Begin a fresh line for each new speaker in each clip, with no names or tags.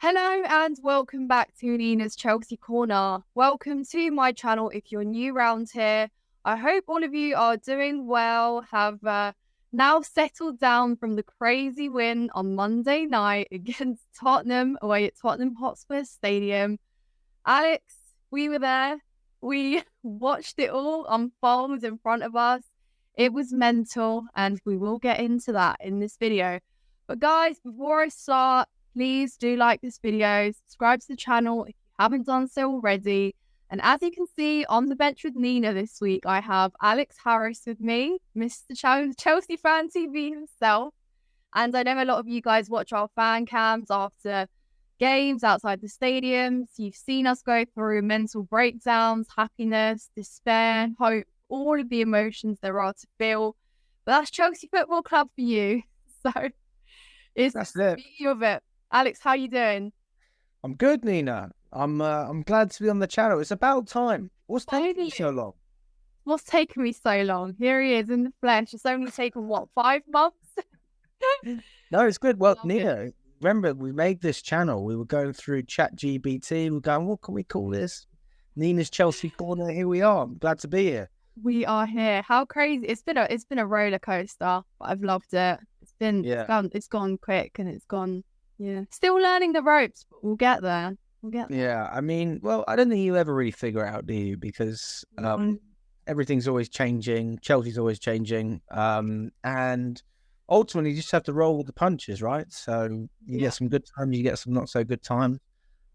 Hello and welcome back to Nina's Chelsea Corner. Welcome to my channel if you're new around here. I hope all of you are doing well, have now settled down from the crazy win on Monday night against Tottenham away at Tottenham Hotspur Stadium. Alex, we were there. We watched it all unfold in front of us. It was mental and we will get into that in this video. But guys, before I start, please do like this video, subscribe to the channel if you haven't done so already. And as you can see on the bench with Nina this week, I have Alex Harris with me, Mr. Chelsea Fan TV himself. And I know a lot of you guys watch our fan cams after games outside the stadiums. You've seen us go through mental breakdowns, happiness, despair, hope, all of the emotions there are to feel. But that's Chelsea Football Club for you. So that's the beauty of it. Alex, how you doing?
I'm good, Nina. I'm glad to be on the channel. It's about time. What's taking me so long?
What's taken me so long? Here he is in the flesh. It's only taken, what, 5 months?
No, it's good. Well, Nina, remember, we made this channel. We were going through ChatGPT. We were going, what can we call this? Nina's Chelsea Corner. Here we are. I'm glad to be here.
We are here. How crazy. It's been a roller coaster, but I've loved it. It's gone quick and it's gone. Yeah, still learning the ropes, but we'll get there.
Yeah, I mean, well, I don't think you ever really figure it out, do you? Because everything's always changing. Chelsea's always changing. And ultimately, you just have to roll with the punches, right? So you get some good times, you get some not so good times.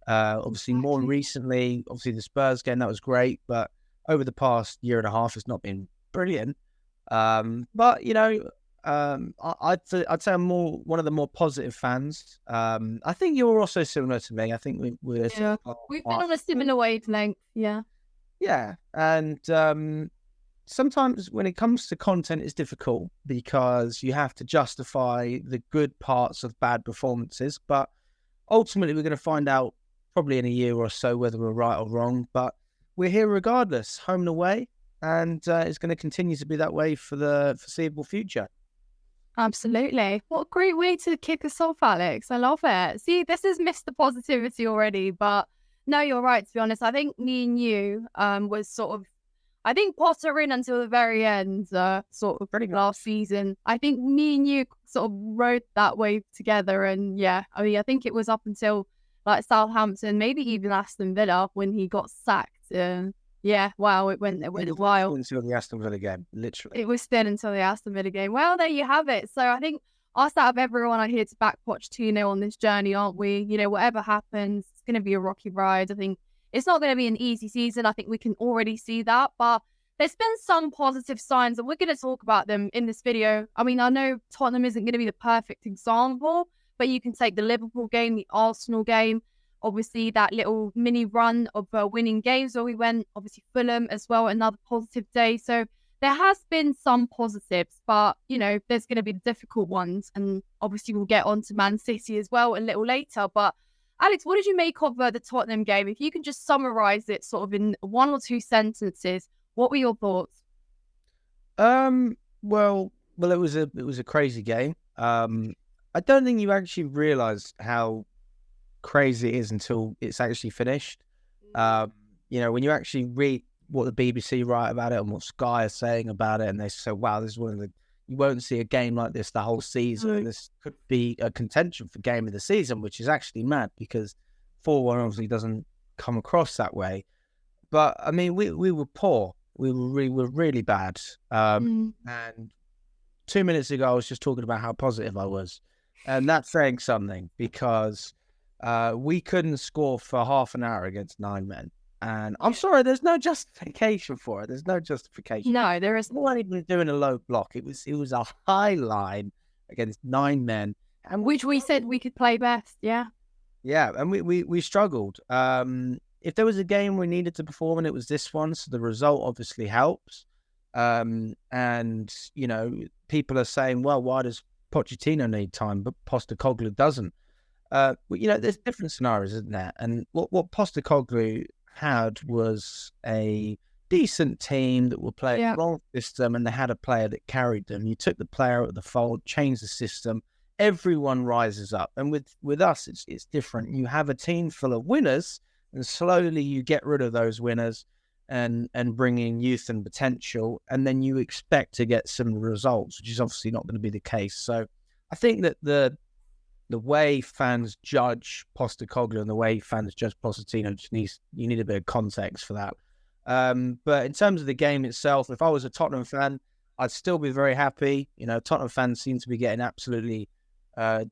Obviously, more recently, the Spurs game, that was great. But over the past year and a half, it's not been brilliant. But, you know, I'd say I'm one of the more positive fans. I think you're also similar to me. I think we've
been on a similar wavelength. Yeah,
and sometimes when it comes to content, it's difficult because you have to justify the good parts of bad performances. But ultimately, we're going to find out probably in a year or so whether we're right or wrong. But we're here regardless, home and away, and it's going to continue to be that way for the foreseeable future.
Absolutely. What a great way to kick us off, Alex. I love it. See, this is Mr. Positivity already, but no, you're right, to be honest. I think me and you was sort of, I think Potter in until the very end, sort of last season. I think me and you sort of rode that wave together. And yeah, I mean, I think it was up until like Southampton, maybe even Aston Villa when he got sacked. Yeah, wow, it went a while.
Until the Aston Villa game, literally.
It was still until the Aston Villa game. Well, there you have it. So I think us out of everyone are here to back Pochettino on this journey, aren't we? You know, whatever happens, it's going to be a rocky ride. I think it's not going to be an easy season. I think we can already see that. But there's been some positive signs, and we're going to talk about them in this video. I mean, I know Tottenham isn't going to be the perfect example, but you can take the Liverpool game, the Arsenal game, obviously that little mini run of winning games where we went, obviously Fulham as well, another positive day. So there has been some positives, but, you know, there's going to be difficult ones. And obviously we'll get on to Man City as well a little later. But Alex, what did you make of the Tottenham game? If you can just summarize it sort of in 1 or 2 sentences, what were your thoughts?
Well, it was a crazy game. I don't think you actually realize how crazy it is until it's actually finished. You know, when you actually read what the BBC write about it and what Sky are saying about it, and they say, wow, this is you won't see a game like this the whole season. This could be a contention for game of the season, which is actually mad because 4-1 obviously doesn't come across that way. But I mean, we were poor. We were really bad. And 2 minutes ago, I was just talking about how positive I was. And that's saying something because we couldn't score for half an hour against 9 men. And I'm sorry, there's no justification for it. There's no justification.
No, there is.
No one even doing a low block. It was a high line against 9 men.
And which we said we could play best, yeah.
Yeah, and we struggled. If there was a game we needed to perform, and it was this one, so the result obviously helps. And, you know, people are saying, well, why does Pochettino need time, but Postecoglou doesn't? You know, there's different scenarios, isn't there? And what Postecoglou had was a decent team that were playing a wrong system, and they had a player that carried them. You took the player out of the fold, changed the system. everyone rises up. And with us, it's different. You have a team full of winners, and slowly you get rid of those winners and bring in youth and potential, and then you expect to get some results, which is obviously not going to be the case. So I think that the way fans judge Postecoglou and the way fans judge Pochettino you need a bit of context for that. But in terms of the game itself, if I was a Tottenham fan, I'd still be very happy. You know, Tottenham fans seem to be getting absolutely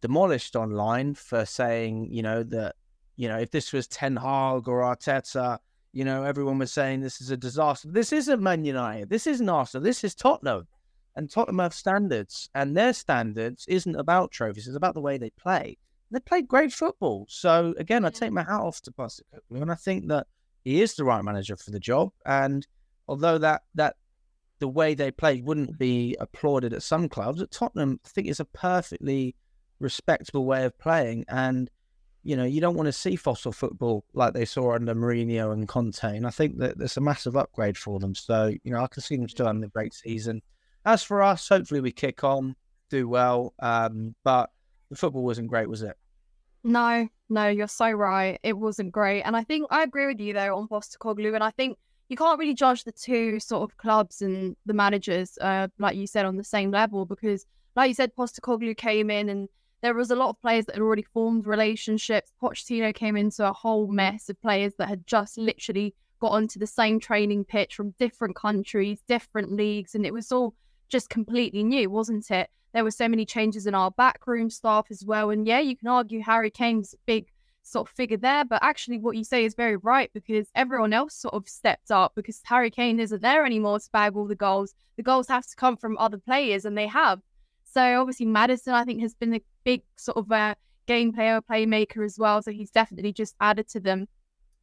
demolished online for saying, that, if this was Ten Hag or Arteta, everyone was saying this is a disaster. This isn't Man United. This isn't Arsenal. This is Tottenham. And Tottenham have standards, and their standards isn't about trophies. It's about the way they play. They played great football. So, again, I take my hat off to Postecoglou, and I think that he is the right manager for the job. And although that the way they played wouldn't be applauded at some clubs, at Tottenham, I think it's a perfectly respectable way of playing. And, you don't want to see fossil football like they saw under Mourinho and Conte. And I think that there's a massive upgrade for them. So, I can see them still having a great season. As for us, hopefully we kick on, do well. But the football wasn't great, was it?
No, you're so right. It wasn't great. And I think I agree with you though on Postecoglou. And I think you can't really judge the two sort of clubs and the managers, like you said, on the same level, because like you said, Postecoglou came in and there was a lot of players that had already formed relationships. Pochettino came into a whole mess of players that had just literally got onto the same training pitch from different countries, different leagues, and it was all just completely new, wasn't it? There were so many changes in our backroom staff as well. And yeah, you can argue Harry Kane's a big sort of figure there, but actually what you say is very right, because everyone else sort of stepped up, because Harry Kane isn't there anymore to bag all the goals. The goals have to come from other players, and they have. So obviously Maddison, I think, has been a big sort of game player, playmaker as well. So he's definitely just added to them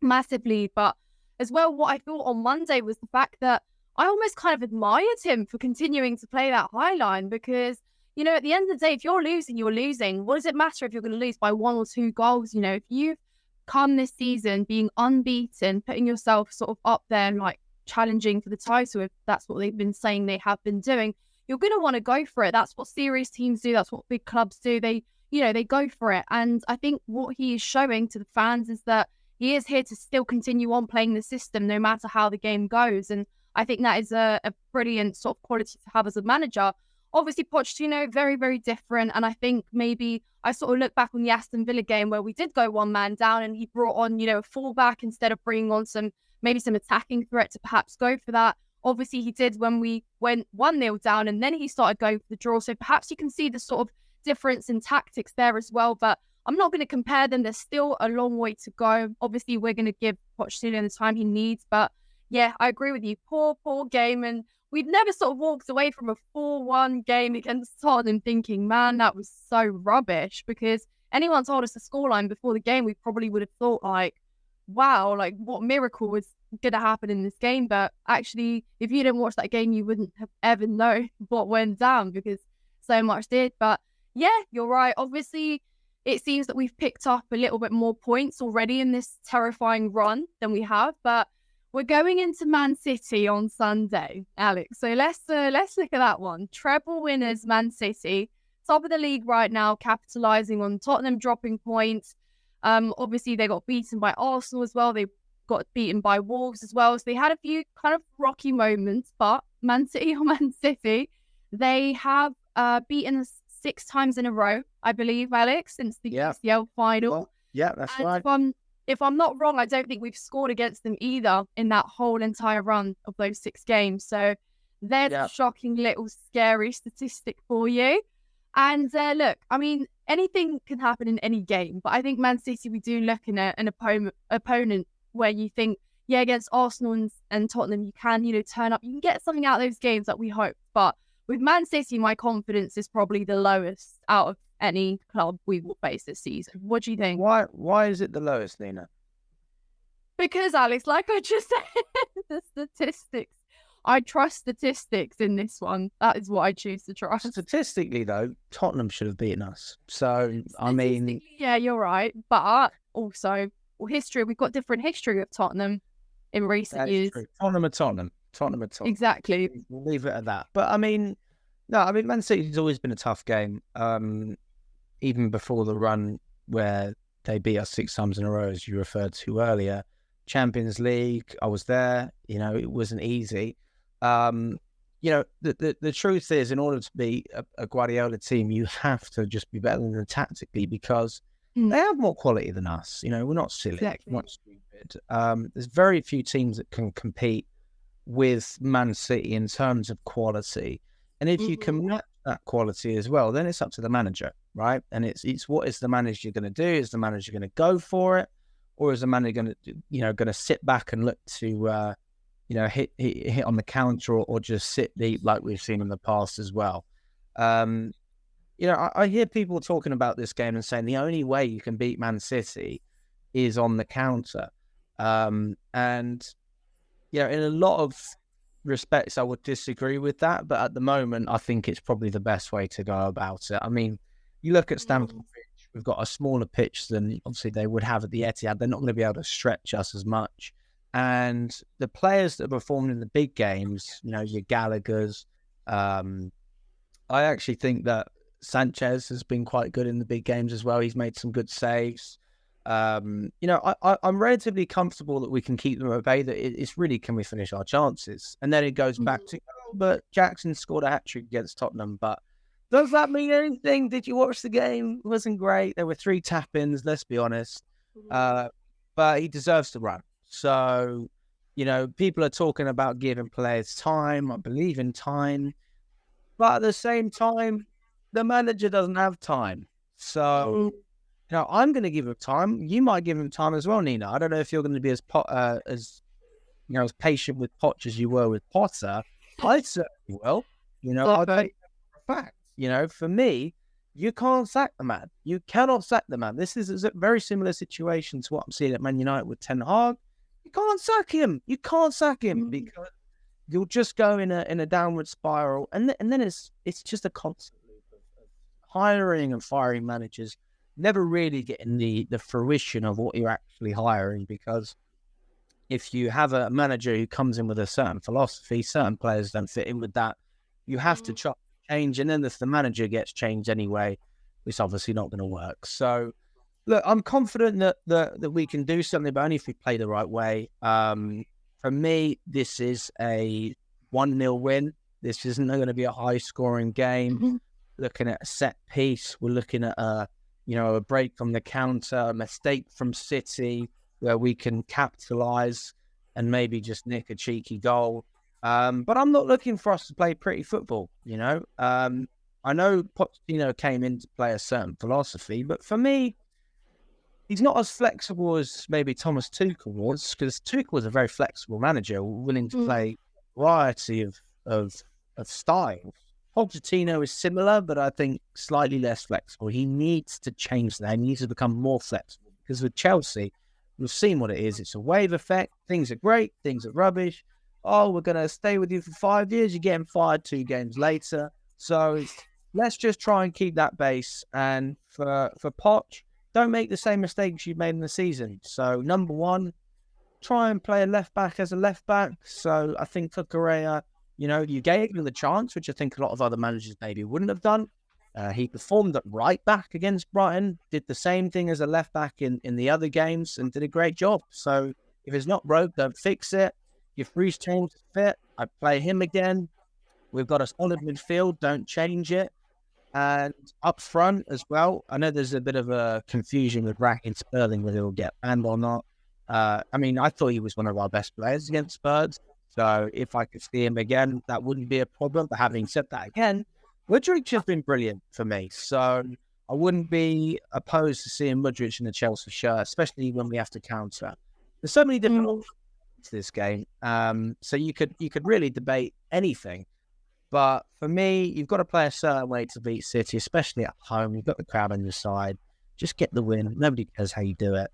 massively. But as well, what I thought on Monday was the fact that I almost kind of admired him for continuing to play that high line, because, at the end of the day, if you're losing, you're losing. What does it matter if you're going to lose by 1 or 2 goals? If you've come this season being unbeaten, putting yourself sort of up there and like challenging for the title, if that's what they've been saying they have been doing, you're going to want to go for it. That's what serious teams do. That's what big clubs do. They go for it. And I think what he is showing to the fans is that he is here to still continue on playing the system no matter how the game goes. And I think that is a brilliant sort of quality to have as a manager. Obviously, Pochettino, very, very different. And I think maybe I sort of look back on the Aston Villa game where we did go one man down and he brought on, a fullback instead of bringing on some attacking threat to perhaps go for that. Obviously, he did when we went 1-0 down, and then he started going for the draw. So perhaps you can see the sort of difference in tactics there as well. But I'm not going to compare them. There's still a long way to go. Obviously, we're going to give Pochettino the time he needs. But yeah, I agree with you. Poor game. And we've never sort of walked away from a 4-1 game against Tottenham thinking, man, that was so rubbish. Because anyone told us the scoreline before the game, we probably would have thought like, wow, like what miracle was going to happen in this game. But actually, if you didn't watch that game, you wouldn't have ever known what went down, because so much did. But yeah, you're right. Obviously, it seems that we've picked up a little bit more points already in this terrifying run than we have. But we're going into Man City on Sunday, Alex. So let's look at that one. Treble winners, Man City, top of the league right now, capitalising on Tottenham dropping points. Obviously, they got beaten by Arsenal as well. They got beaten by Wolves as well. So they had a few kind of rocky moments. But Man City, they have beaten us 6 times in a row, I believe, Alex, since the UCL final.
Well, yeah, that's right.
If I'm not wrong, I don't think we've scored against them either in that whole entire run of those 6 games. So there's a shocking little scary statistic for you. And look, I mean, anything can happen in any game. But I think Man City, we do look in an opponent where you think, yeah, against Arsenal and Tottenham, you can, turn up. You can get something out of those games that we hope. But with Man City, my confidence is probably the lowest out of any club we will face this season. What do you think?
Why is it the lowest, Nina?
Because, Alex, like I just said, the statistics. I trust statistics in this one. That is what I choose to trust.
Statistically, though, Tottenham should have beaten us. So, I mean...
Yeah, you're right. But also, history, we've got different history of Tottenham in recent years.
True. Tottenham are Tottenham.
Exactly.
We'll leave it at that. But, I mean, Man City's always been a tough game. even before the run where they beat us 6 times in a row, as you referred to earlier. Champions League, I was there. It wasn't easy. The truth is, in order to be a Guardiola team, you have to just be better than them tactically because they have more quality than us. We're not silly,
Exactly.
we're not stupid. There's very few teams that can compete with Man City in terms of quality. And if you can match that quality as well, then it's up to the manager, right? And it's what is the manager going to do? Is the manager going to go for it, or is the manager going to sit back and look to hit on the counter or just sit deep like we've seen in the past as well? I hear people talking about this game and saying the only way you can beat Man City is on the counter, and in a lot of respects, I would disagree with that. But at the moment, I think it's probably the best way to go about it. I mean, you look at Stamford Bridge, we've got a smaller pitch than obviously they would have at the Etihad. They're not going to be able to stretch us as much. And the players that performed in the big games, your Gallagher's, I actually think that Sanchez has been quite good in the big games as well. He's made some good saves. I'm relatively comfortable that we can keep them at bay. That it's really, can we finish our chances? And then it goes back to, but Jackson scored a hat-trick against Tottenham. But does that mean anything? Did you watch the game? It wasn't great. There were 3 tap-ins, let's be honest. But he deserves to run. So, people are talking about giving players time. I believe in time. But at the same time, the manager doesn't have time. So, I'm going to give him time. You might give him time as well, Nina. I don't know if you're going to be as patient with Poch as you were with Potter. I certainly will. I'll take it for a fact. For me, you can't sack the man. You cannot sack the man. This is a very similar situation to what I'm seeing at Man United with Ten Hag. You can't sack him. You can't sack him because you'll just go in a downward spiral, and then it's just a constant loop of hiring and firing managers, never really getting the fruition of what you're actually hiring. Because if you have a manager who comes in with a certain philosophy, certain players don't fit in with that, you have to try to change, and then if the manager gets changed anyway, it's obviously not going to work. So look, I'm confident that we can do something, but only if we play the right way. For me, this is a 1-0 win. This isn't going to be a high-scoring game. Looking at a set piece, we're looking at a break from the counter, a mistake from City where we can capitalise and maybe just nick a cheeky goal. But I'm not looking for us to play pretty football. I know Pochettino came in to play a certain philosophy, but for me, he's not as flexible as maybe Thomas Tuchel was, because Tuchel was a very flexible manager, willing to play a variety of styles. Pochettino is similar, but I think slightly less flexible. He needs to change that. He needs to become more flexible, because with Chelsea, we've seen what it is. It's a wave effect. Things are great. Things are rubbish. Oh, we're going to stay with you for 5 years. You're getting fired 2 games later. So let's just try and keep that base. And for Poch, don't make the same mistakes you've made in the season. So, number 1, try and play a left-back as a left-back. So, I think for Correa, you gave him the chance, which I think a lot of other managers maybe wouldn't have done. He performed at right-back against Brighton, did the same thing as a left-back in the other games, and did a great job. So, if it's not broke, don't fix it. If Reece James is fit, I'd play him again. We've got a solid midfield, don't change it. And up front as well, I know there's a bit of a confusion with Raheem Sterling whether he'll get banned or not. I thought he was one of our best players against Spurs. So if I could see him again, that wouldn't be a problem. But having said that again, Mudryk has been brilliant for me. So I wouldn't be opposed to seeing Mudryk in the Chelsea shirt, especially when we have to counter. There's so many different options to this game. So you could really debate anything. But for me, you've got to play a certain way to beat City, especially at home. You've got the crowd on your side. Just get the win. Nobody cares how you do it.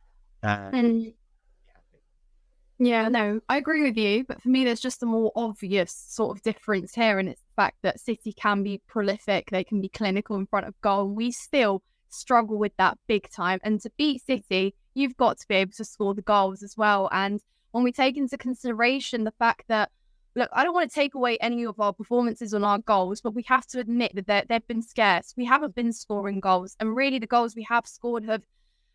Yeah, no, I agree with you. But for me, there's just a more obvious sort of difference here. And it's the fact that City can be prolific. They can be clinical in front of goal. And we still struggle with that big time. And to beat City, you've got to be able to score the goals as well. And when we take into consideration the fact that look, I don't want to take away any of our performances on our goals, but we have to admit that they've been scarce. We haven't been scoring goals. And really, the goals we have scored have,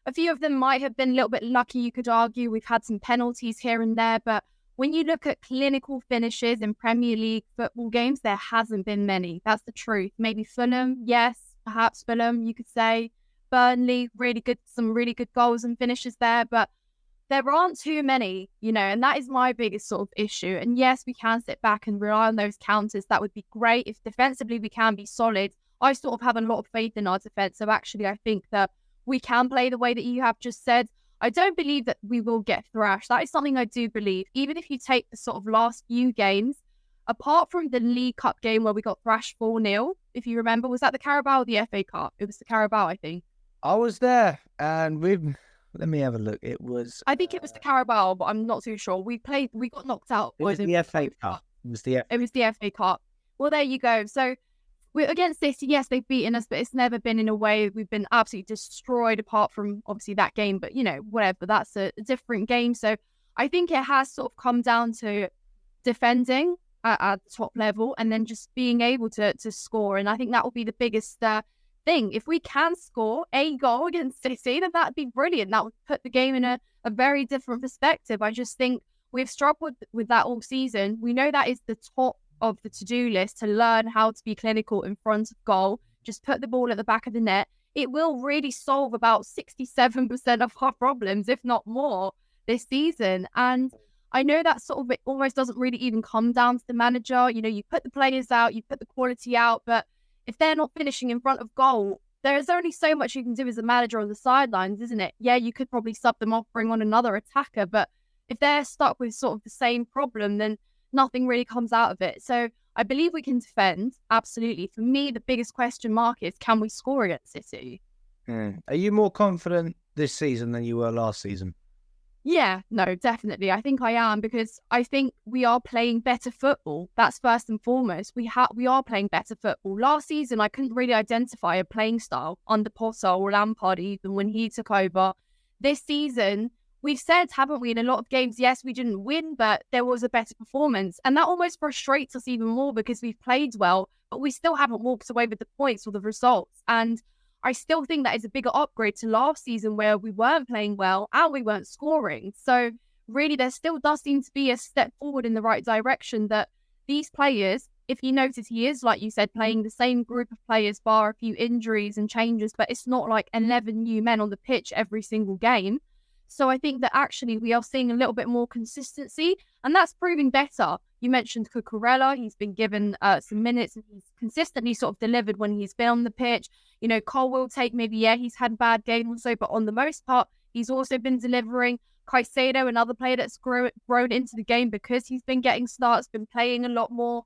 a few of them might have been a little bit lucky, you could argue. We've had some penalties here and there. But when you look at clinical finishes in Premier League football games, there hasn't been many. That's the truth. Maybe Fulham, yes, perhaps Fulham, you could say. Burnley, really good, some really good goals and finishes there. But there aren't too many, and that is my biggest sort of issue. And yes, we can sit back and rely on those counters. That would be great. If defensively we can be solid, I sort of have a lot of faith in our defence. So actually, I think that we can play the way that you have just said. I don't believe that we will get thrashed. That is something I do believe. Even if you take the sort of last few games, apart from the League Cup game where we got thrashed 4-0, if you remember, was that the Carabao or the FA Cup? It was the Carabao, I think.
I was there, and let me have a look. It was.
I think it was the Carabao, but I'm not too sure. We got knocked out.
It was the FA Cup. It was the
FA Cup. Well, there you go. So we're against City. Yes, they've beaten us, but it's never been in a way we've been absolutely destroyed. Apart from obviously that game, but whatever. That's a different game. So I think it has sort of come down to defending at the top level, and then just being able to score. And I think that will be the biggest thing. If we can score a goal against City, then that'd be brilliant. That would put the game in a very different perspective. I just think we've struggled with that all season. We know that is the top of the to-do list, to learn how to be clinical in front of goal. Just put the ball at the back of the net. It will really solve about 67% of our problems, if not more, this season. And I know that sort of, it almost doesn't really even come down to the manager. You put the players out, you put the quality out, but if they're not finishing in front of goal, there's only so much you can do as a manager on the sidelines, isn't it? Yeah, you could probably sub them off, bring on another attacker, but if they're stuck with sort of the same problem, then nothing really comes out of it. So I believe we can defend, absolutely. For me, the biggest question mark is, can we score against City?
Are you more confident this season than you were last season?
Yeah, no, definitely. I think I am, because I think we are playing better football. That's first and foremost. We are playing better football. Last season, I couldn't really identify a playing style under Potter or Lampard, even when he took over. This season, we've said, haven't we, in a lot of games, yes, we didn't win, but there was a better performance. And that almost frustrates us even more, because we've played well, but we still haven't walked away with the points or the results. And I still think that is a bigger upgrade to last season, where we weren't playing well and we weren't scoring. So really, there still does seem to be a step forward in the right direction, that these players, if you notice, he is, like you said, playing the same group of players, bar a few injuries and changes, but it's not like 11 new men on the pitch every single game. So I think that actually we are seeing a little bit more consistency, and that's proving better. You mentioned Cucurella. He's been given some minutes, and he's consistently sort of delivered when he's been on the pitch. Cole will take, maybe, he's had a bad game also, but on the most part, he's also been delivering. Caicedo, another player that's grown into the game because he's been getting starts, been playing a lot more.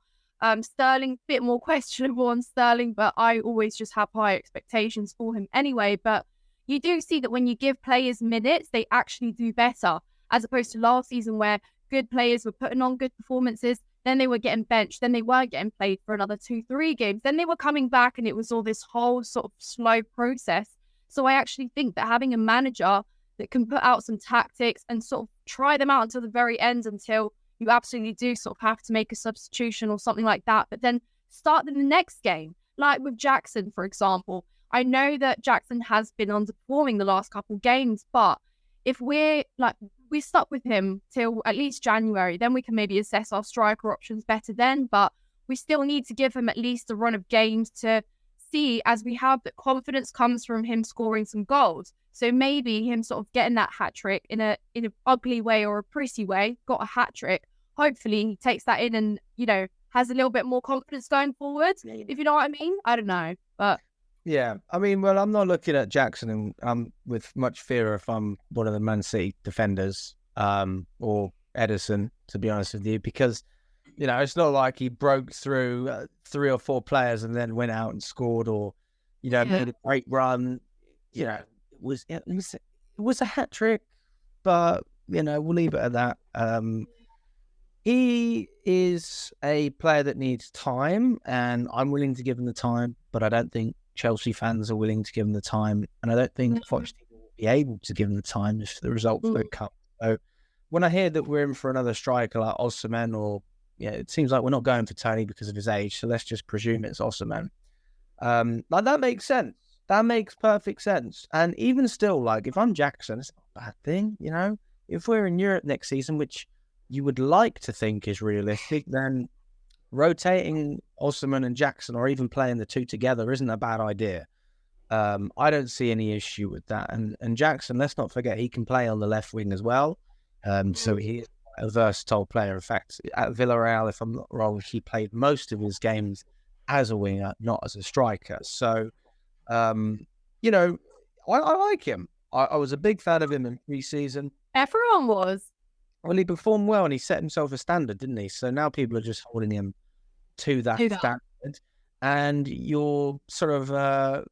Sterling, a bit more questionable on Sterling, but I always just have high expectations for him anyway. But you do see that when you give players minutes, they actually do better, as opposed to last season, where good players were putting on good performances, then they were getting benched, then they weren't getting played for another 2-3 games, then they were coming back, and it was all this whole sort of slow process. So I actually think that having a manager that can put out some tactics and sort of try them out until the very end, until you absolutely do sort of have to make a substitution or something like that, but then start in the next game, like with Jackson, for example. I know that Jackson has been underperforming the last couple of games, but if we're stuck with him till at least January, then we can maybe assess our striker options better then. But we still need to give him at least a run of games to see, as we have, that confidence comes from him scoring some goals. So maybe him sort of getting that hat trick in an ugly way or a pretty way, got a hat trick. Hopefully he takes that in and, has a little bit more confidence going forward, if you know what I mean. I don't know, but...
Yeah, I mean, well, I'm not looking at Jackson and with much fear if I'm one of the Man City defenders, or Edison, to be honest with you, because, it's not like he broke through 3 or 4 players and then went out and scored, or, made a great run. It was a hat trick, but, we'll leave it at that. He is a player that needs time, and I'm willing to give him the time, but I don't think Chelsea fans are willing to give him the time, and I don't think Pochettino will be able to give him the time if the results don't come. So when I hear that we're in for another striker like Osimhen or yeah, it seems like we're not going for Tony because of his age, so let's just presume it's Osimhen. Like that makes sense. That makes perfect sense. And even still, like if I'm Jackson, it's not a bad thing, you know. If we're in Europe next season, which you would like to think is realistic, then rotating Osimhen and Jackson, or even playing the two together, isn't a bad idea. I don't see any issue with that. And Jackson, let's not forget, he can play on the left wing as well. So he is a versatile player. In fact, at Villarreal, if I'm not wrong, he played most of his games as a winger, not as a striker. So, you know, I like him. I was a big fan of him in pre-season.
Everyone was.
Well, he performed well and he set himself a standard, didn't he? So now people are just holding him to that standard. And your sort of,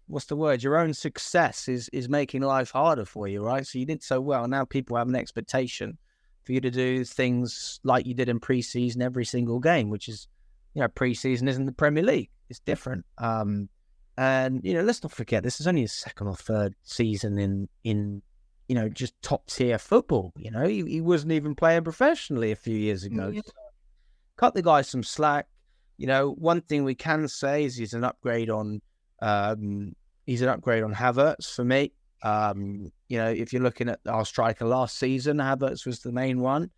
what's the word? Your own success is making life harder for you, right? So you did so well. Now people have an expectation for you to do things like you did in pre-season every single game, which is, you know, pre-season isn't the Premier League. It's different. And, you know, let's not forget, this is only his second or third season in you know, just top tier football. You know, he wasn't even playing professionally a few years ago.
Yeah.
So cut the guy some slack. You know, one thing we can say is he's an upgrade on Havertz for me. You know, if you're looking at our striker last season, Havertz was the main one.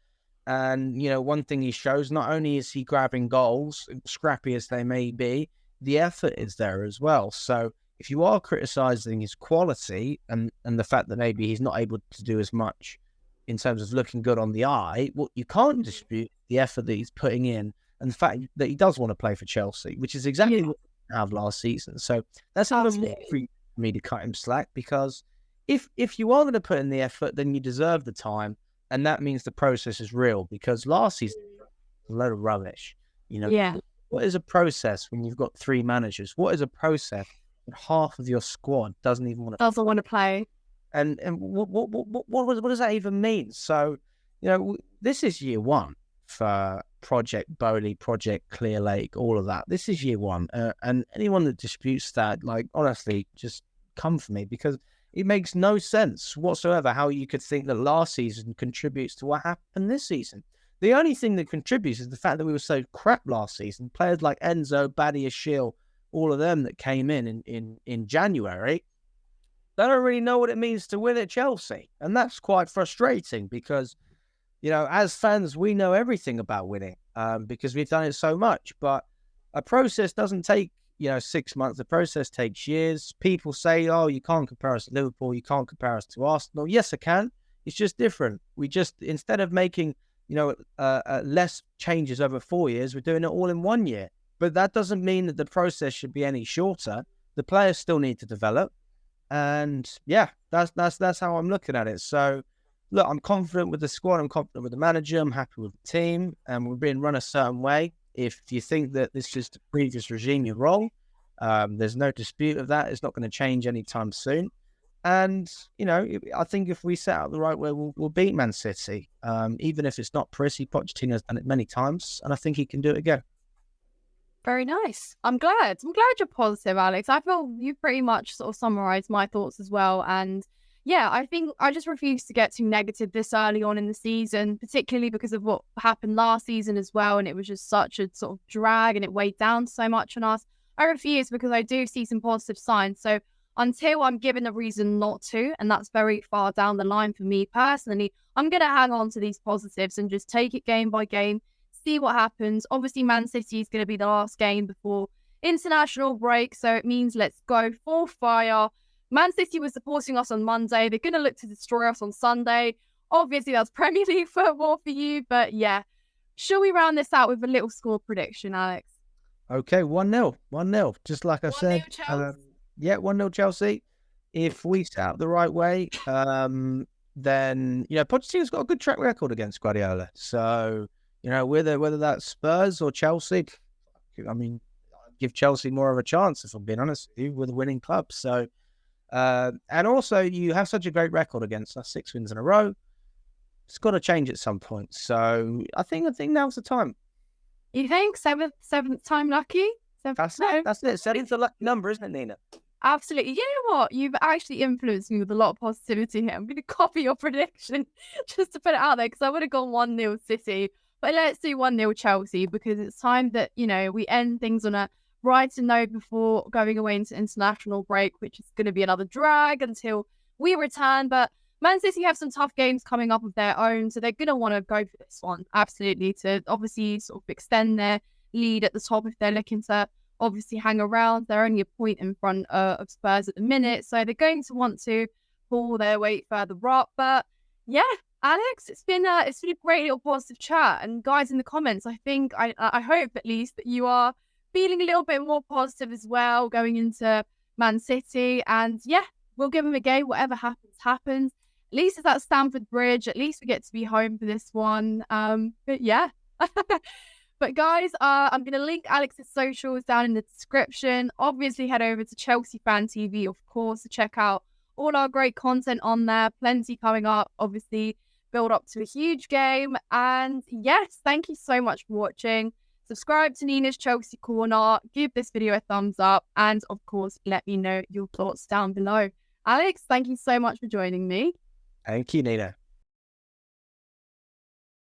And, you know, one thing he shows, not only is he grabbing goals, scrappy as they may be, the effort is there as well. So if you are criticising his quality and the fact that maybe he's not able to do as much in terms of looking good on the eye, what you can't dispute the effort that he's putting in and the fact that he does want to play for Chelsea, which is exactly what we have last season. So that's even more for me to cut him slack, because if you are going to put in the effort, then you deserve the time, and that means the process is real, because last season was a load of rubbish. You know, what is a process when you've got three managers? What is a process when half of your squad doesn't even want to
play?
And what does that even mean? So, you know, this is year one for Project Bowley, Project Clear Lake, all of that. This is year one. And anyone that disputes that, like, honestly, just come for me, because it makes no sense whatsoever how you could think that last season contributes to what happened this season. The only thing that contributes is the fact that we were so crap last season. Players like Enzo, Badia, Shiel, all of them that came in January, they don't really know what it means to win at Chelsea. And that's quite frustrating, because, you know, as fans, we know everything about winning because we've done it so much. But a process doesn't take, you know, 6 months. The process takes years. People say, oh, you can't compare us to Liverpool. You can't compare us to Arsenal. Yes, I can. It's just different. We just, instead of making, you know, less changes over 4 years, we're doing it all in 1 year. But that doesn't mean that the process should be any shorter. The players still need to develop. And yeah, that's how I'm looking at it. So look, I'm confident with the squad. I'm confident with the manager. I'm happy with the team, and we're being run a certain way. If you think that this is the previous regime, you're wrong. There's no dispute of that. It's not going to change anytime soon. And, you know, I think if we set out the right way, we'll beat Man City. Even if it's not pretty, Pochettino's done it many times, and I think he can do it again.
Very nice. I'm glad you're positive, Alex. I feel you pretty much sort of summarised my thoughts as well. And yeah, I think I just refuse to get too negative this early on in the season, particularly because of what happened last season as well. And it was just such a sort of drag, and it weighed down so much on us. I refuse, because I do see some positive signs. So until I'm given a reason not to, and that's very far down the line for me personally, I'm going to hang on to these positives and just take it game by game, see what happens. Obviously, Man City is going to be the last game before international break, so it means let's go full fire. Man City was supporting us on Monday. They're going to look to destroy us on Sunday. Obviously, that's Premier League football for you, but yeah. Shall we round this out with a little score prediction, Alex?
Okay, 1-0. 1-0. Just like I said. 1-0 Chelsea. If we set out the right way, then, you know, Pochettino's got a good track record against Guardiola. So, you know, whether that's Spurs or Chelsea, I mean, I'd give Chelsea more of a chance, if I'm being honest with you, with a winning club. So, and also you have such a great record against us, 6 wins in a row. It's got to change at some point. So I think now's the time.
You think seventh time lucky?
That's it. 7's a lucky number, isn't it, Nina?
Absolutely. You know what? You've actually influenced me with a lot of positivity here. I'm going to copy your prediction just to put it out there, because I would have gone 1-0 City. But let's do 1-0 Chelsea, because it's time that, you know, we end things on a brighter note before going away into international break, which is going to be another drag until we return. But Man City have some tough games coming up of their own, so they're going to want to go for this one, absolutely, to obviously sort of extend their lead at the top if they're looking to obviously hang around. They're only a point in front of Spurs at the minute, so they're going to want to pull their weight further up. But yeah, Alex, it's been a great little positive chat. And guys in the comments, I think I hope at least that you are feeling a little bit more positive as well going into Man City. And yeah, we'll give them a game. Whatever happens, happens. At least it's at Stamford Bridge. At least we get to be home for this one. But yeah. But guys, I'm going to link Alex's socials down in the description. Obviously, head over to Chelsea Fan TV, of course, to check out all our great content on there. Plenty coming up, obviously, build up to a huge game. And yes, thank you so much for watching. Subscribe to Nina's Chelsea Corner. Give this video a thumbs up. And of course, let me know your thoughts down below. Alex, thank you so much for joining me.
Thank you, Nina.